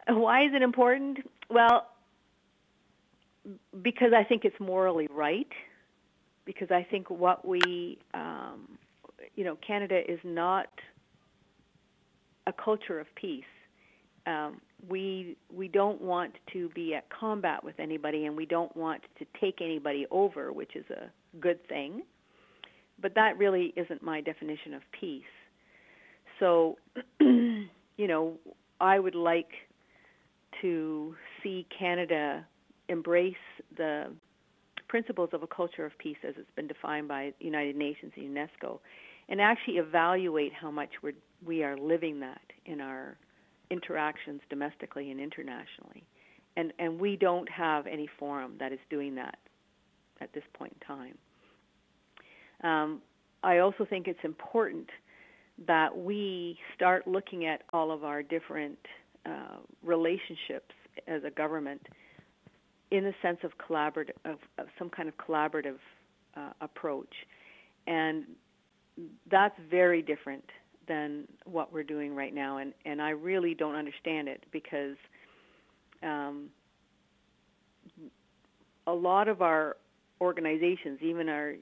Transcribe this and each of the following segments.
Why is it important? Well, because I think it's morally right. Because I think what Canada is not a culture of peace. We don't want to be at combat with anybody, and we don't want to take anybody over, which is a good thing. But that really isn't my definition of peace. So, I would like to see Canada embrace the principles of a culture of peace as it's been defined by the United Nations and UNESCO, and actually evaluate how much we are living that in our interactions domestically and internationally. And we don't have any forum that is doing that at this point in time. I also think it's important that we start looking at all of our different relationships as a government in the sense of some kind of collaborative approach. And that's very different than what we're doing right now, and I really don't understand it because a lot of our organizations, even our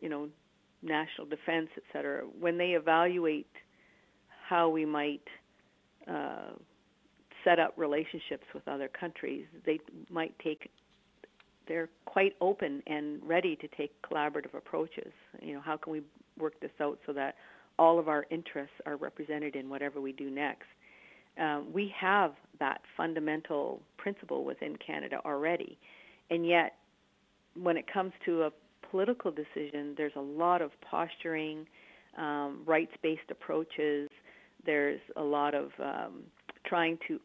national defense, et cetera, when they evaluate how we might set up relationships with other countries, they're quite open and ready to take collaborative approaches. How can we work this out so that all of our interests are represented in whatever we do next? We have that fundamental principle within Canada already, and yet when it comes to a political decision, there's a lot of posturing, rights-based approaches. There's a lot of trying to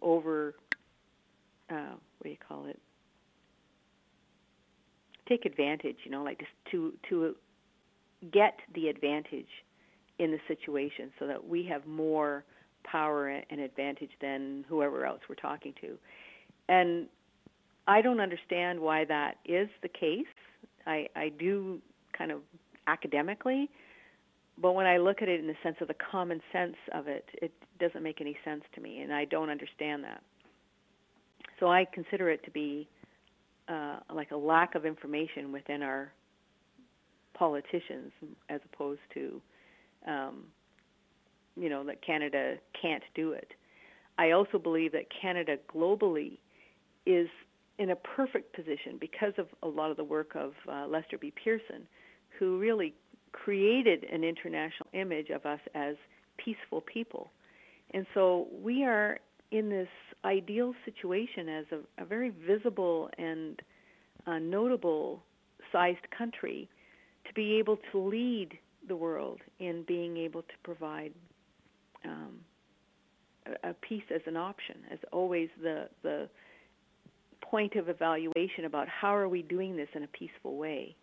take advantage, like just to get the advantage in the situation so that we have more power and advantage than whoever else we're talking to. And I don't understand why that is the case. I do kind of academically, but when I look at it in the sense of the common sense of it, it doesn't make any sense to me, and I don't understand that. So I consider it to be like a lack of information within our politicians, as opposed to, that Canada can't do it. I also believe that Canada globally is in a perfect position because of a lot of the work of Lester B. Pearson, who really created an international image of us as peaceful people. And so we are in this ideal situation as a very visible and notable-sized country to be able to lead the world in being able to provide a peace as an option, as always the point of evaluation about how are we doing this in a peaceful way,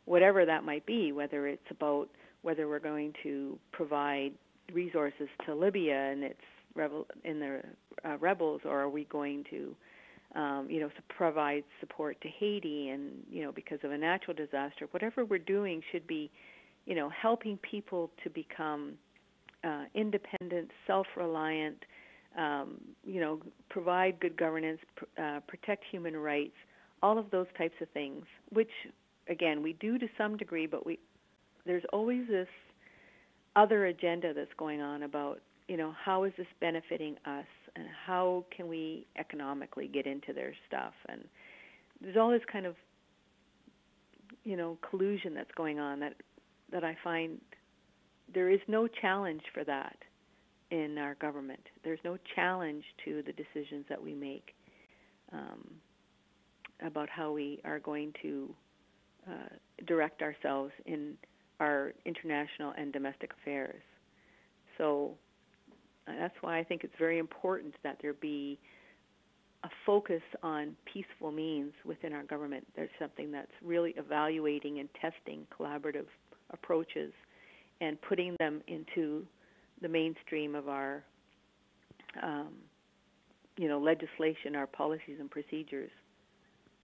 whatever that might be, whether it's about whether we're going to provide resources to Libya and its rebels, or are we going to provide support to Haiti and because of a natural disaster. Whatever we're doing should be helping people to become independent, self-reliant, provide good governance, protect human rights, all of those types of things, which, again, we do to some degree, but there's always this other agenda that's going on about, how is this benefiting us and how can we economically get into their stuff. And there's all this kind of, collusion that's going on that I find there is no challenge for that in our government. There's no challenge to the decisions that we make about how we are going to direct ourselves in our international and domestic affairs. So that's why I think it's very important that there be a focus on peaceful means within our government. There's something that's really evaluating and testing collaborative approaches and putting them into the mainstream of our, legislation, our policies and procedures.